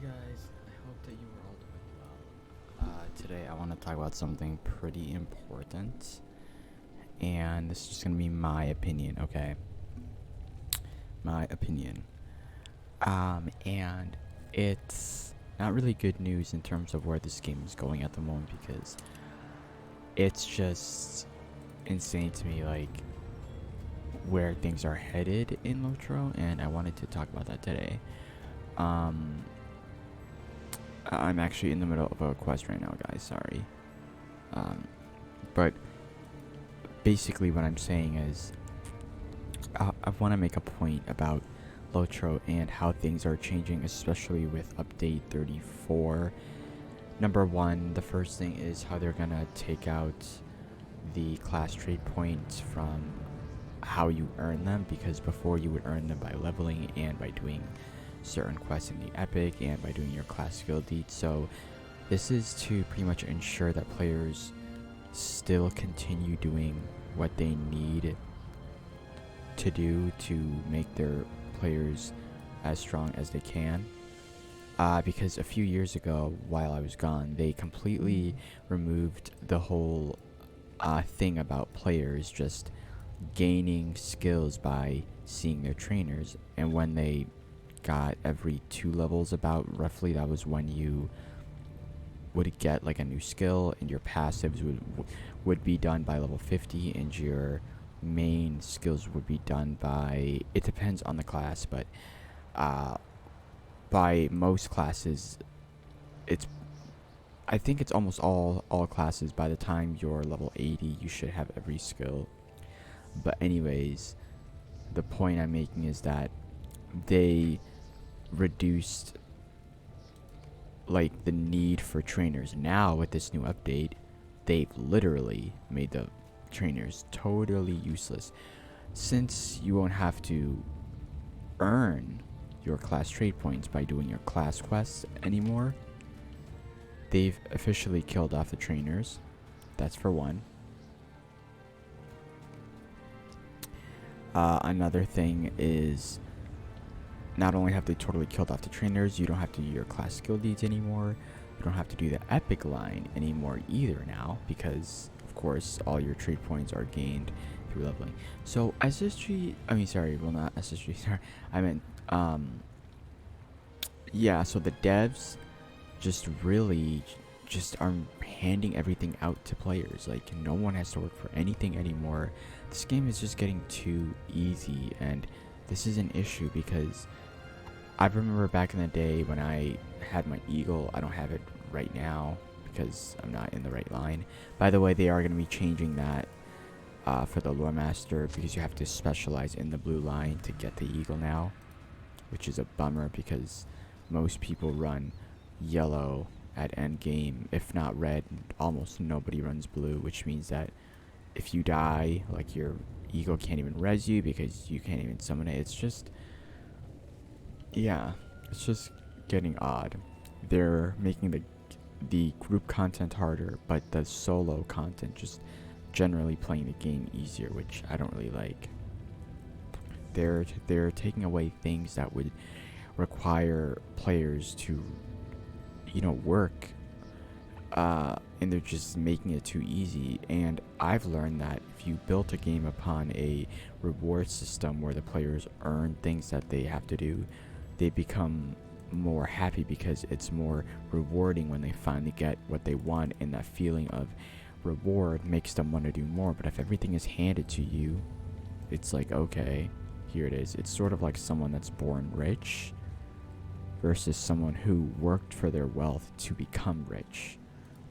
Guys, I hope that you are all doing well. Today I want to talk about something pretty important, and this is just gonna be my opinion, okay? My opinion. And it's not really good news in terms of where this game is going at the moment because it's just insane to me, like where things are headed in Lotro, and I wanted to talk about that today. Um, I'm actually in the middle of a quest right now, guys. Sorry. But basically, what I'm saying is, I want to make a point about Lotro and how things are changing, especially with update 34. Number one, the first thing is how they're gonna take out the class trait points from how you earn them, because before you would earn them by leveling and by doing certain quests in the epic and by doing your class skill deeds. So this is to pretty much ensure that players still continue doing what they need to do to make their players as strong as they can. Because a few years ago, while I was gone, they completely removed the whole thing about players just gaining skills by seeing their trainers. And when they got every 2 levels, about roughly, that was when you would get like a new skill, and your passives would be done by level 50, and your main skills would be done by, it depends on the class, but by most classes, it's, I think it's almost all classes. By the time you're level 80, you should have every skill. But anyways, the point I'm making is that they reduced like the need for trainers. Now with this new update, they've literally made the trainers totally useless, since you won't have to earn your class trait points by doing your class quests anymore. They've officially killed off the trainers. That's for one. Another thing is, not only have they totally killed off the trainers, you don't have to do your class skill deeds anymore. You don't have to do the epic line anymore either now, because of course all your trait points are gained through leveling. So SSG, I mean, sorry, well, not SSG, sorry, I meant yeah, so the devs just really just are handing everything out to players. Like, no one has to work for anything anymore. This game is just getting too easy, and this is an issue because I remember back in the day when I had my Eagle. I don't have it right now because I'm not in the right line. By the way, they are going to be changing that for the Lore Master, because you have to specialize in the blue line to get the Eagle now, which is a bummer because most people run yellow at end game, if not red. Almost nobody runs blue, which means that if you die, like, your Eagle can't even res you because you can't even summon it. It's just, yeah, it's just getting odd. They're making the group content harder, but the solo content, just generally playing the game easier, which I don't really like. They're taking away things that would require players to, work, and they're just making it too easy. And I've learned that if you built a game upon a reward system where the players earn things that they have to do, they become more happy because it's more rewarding when they finally get what they want, and that feeling of reward makes them want to do more. But if everything is handed to you, it's like, okay, here it is. It's sort of like someone that's born rich versus someone who worked for their wealth to become rich.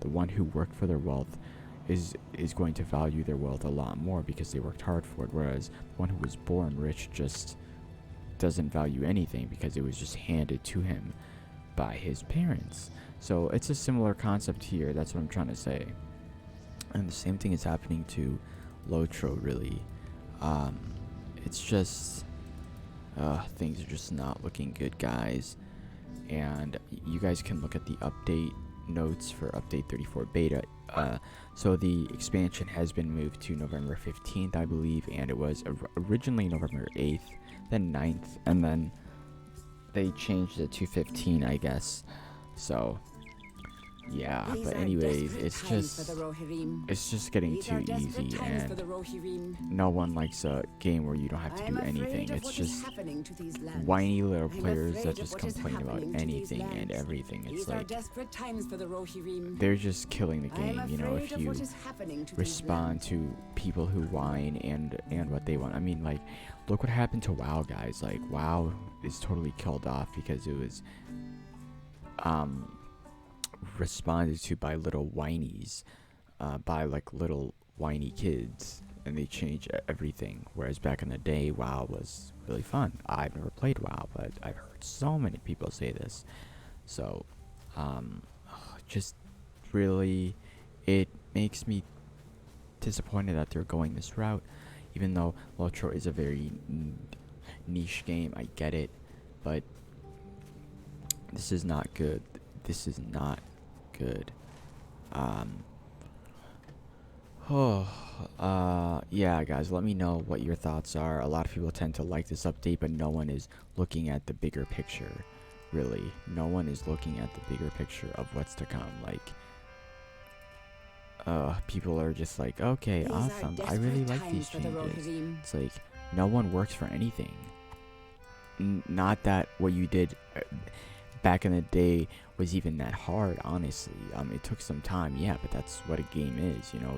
The one who worked for their wealth is going to value their wealth a lot more because they worked hard for it, whereas the one who was born rich just doesn't value anything because it was just handed to him by his parents. So it's a similar concept here. That's what I'm trying to say. And the same thing is happening to Lotro, really. It's just things are just not looking good, guys. And you guys can look at the update notes for update 34 beta. So the expansion has been moved to November 15th, I believe, and it was originally November 8th, then 9th, and then they changed it to 15, I guess. So yeah, These but are anyways, desperate times for the Rohirrim. it's just getting These too are desperate easy, times for the and Rohirrim. no one likes a game where you don't have to I do am anything. afraid of It's what is just happening to these lands. whiny little I'm players that afraid of just what is complain about happening to these anything and lands. everything. It's These are like desperate times for the Rohirrim. they're just killing the I am game, you know, afraid if of what you is happening to these respond lands. to people who whine and what they want. I mean, like, look what happened to WoW, guys. Like, WoW is totally killed off because it was responded to by little whinies, by like little whiny kids, and they change everything. Whereas back in the day, WoW was really fun. I've never played WoW, but I've heard so many people say this. So, just really, it makes me disappointed that they're going this route. Even though Lotro is a very niche game, I get it, but this is not good. This is not good. Yeah, guys, let me know what your thoughts are. A lot of people tend to like this update, but no one is looking at the bigger picture. Really, no one is looking at the bigger picture of what's to come. Like, people are just like, okay, These awesome, are I really desperate like these times for the changes. Rohirrim. It's like, no one works for anything. Not that what you did back in the day was even that hard, honestly. It took some time, yeah, but that's what a game is, you know.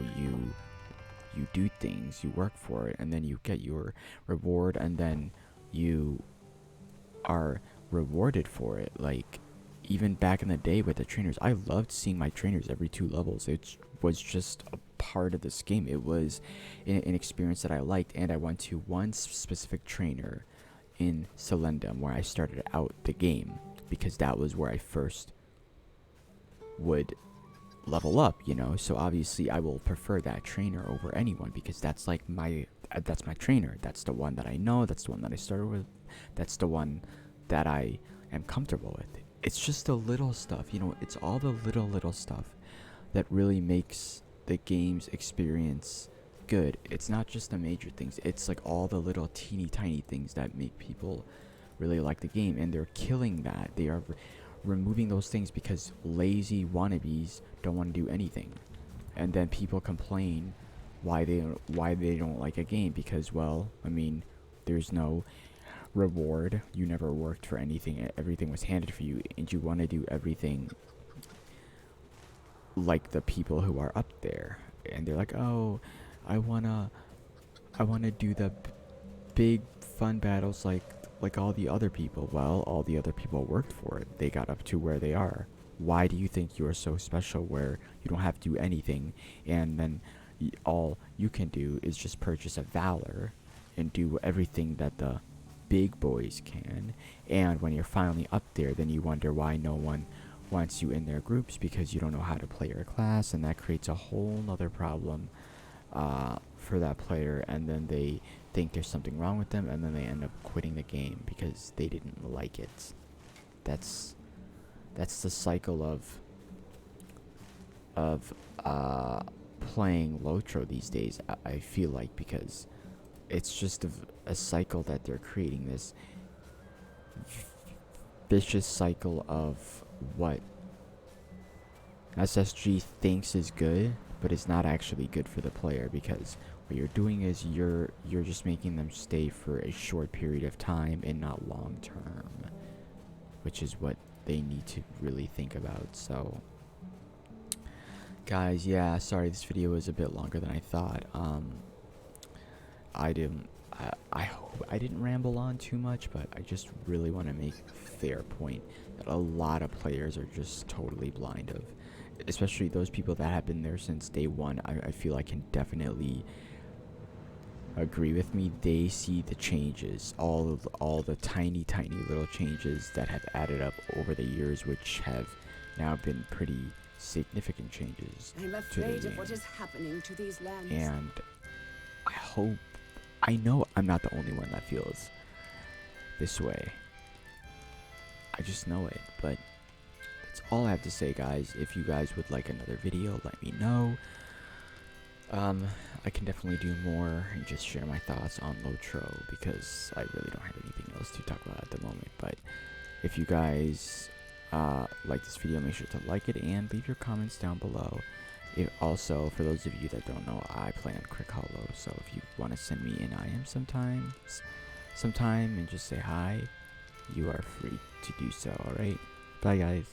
You do things, you work for it, and then you get your reward, and then you are rewarded for it. Like, even back in the day with the trainers, I loved seeing my trainers every 2 levels. It was just a part of this game. It was an experience that I liked, and I went to one specific trainer in Selendum where I started out the game, because that was where I first would level up, you know. So obviously I will prefer that trainer over anyone, because that's like that's my trainer. That's the one that I know, that's the one that I started with, that's the one that I am comfortable with. It's just the little stuff, you know. It's all the little stuff that really makes the game's experience good. It's not just the major things, it's like all the little teeny tiny things that make people really like the game, and they're killing that. They are removing those things because lazy wannabes don't want to do anything, and then people complain why they don't like a game, because, well, I mean, there's no reward. You never worked for anything. Everything was handed for you, and you want to do everything like the people who are up there, and they're like, oh, I wanna do the big fun battles like all the other people. Well, all the other people worked for it. They got up to where they are. Why do you think you are so special where you don't have to do anything, and then all you can do is just purchase a Valor and do everything that the big boys can? And when you're finally up there, then you wonder why no one wants you in their groups, because you don't know how to play your class, and that creates a whole nother problem for that player, and then they think there's something wrong with them, and then they end up quitting the game because they didn't like it. That's the cycle of playing Lotro these days, I feel like, because it's just a cycle that they're creating, this vicious cycle of what SSG thinks is good, but it's not actually good for the player, because what you're doing is you're just making them stay for a short period of time and not long term, which is what they need to really think about. So, guys, yeah, sorry this video was a bit longer than I thought. I hope I didn't ramble on too much, but I just really want to make a fair point that a lot of players are just totally blind of, especially those people that have been there since day one. I feel I can definitely agree with me. They see the changes, all the tiny little changes that have added up over the years, which have now been pretty significant changes I'm to the afraid game. of what is happening to these lands. And I know I'm not the only one that feels this way. I just know it, but that's all I have to say, guys. If you guys would like another video, let me know. I can definitely do more and just share my thoughts on Lotro, because I really don't have anything else to talk about at the moment. But If you guys like this video, make sure to like it and leave your comments down below. Also, for those of you that don't know, I play on Crick Hollow, so if you want to send me an IM sometime and just say hi, you are free to do so. Alright, bye guys.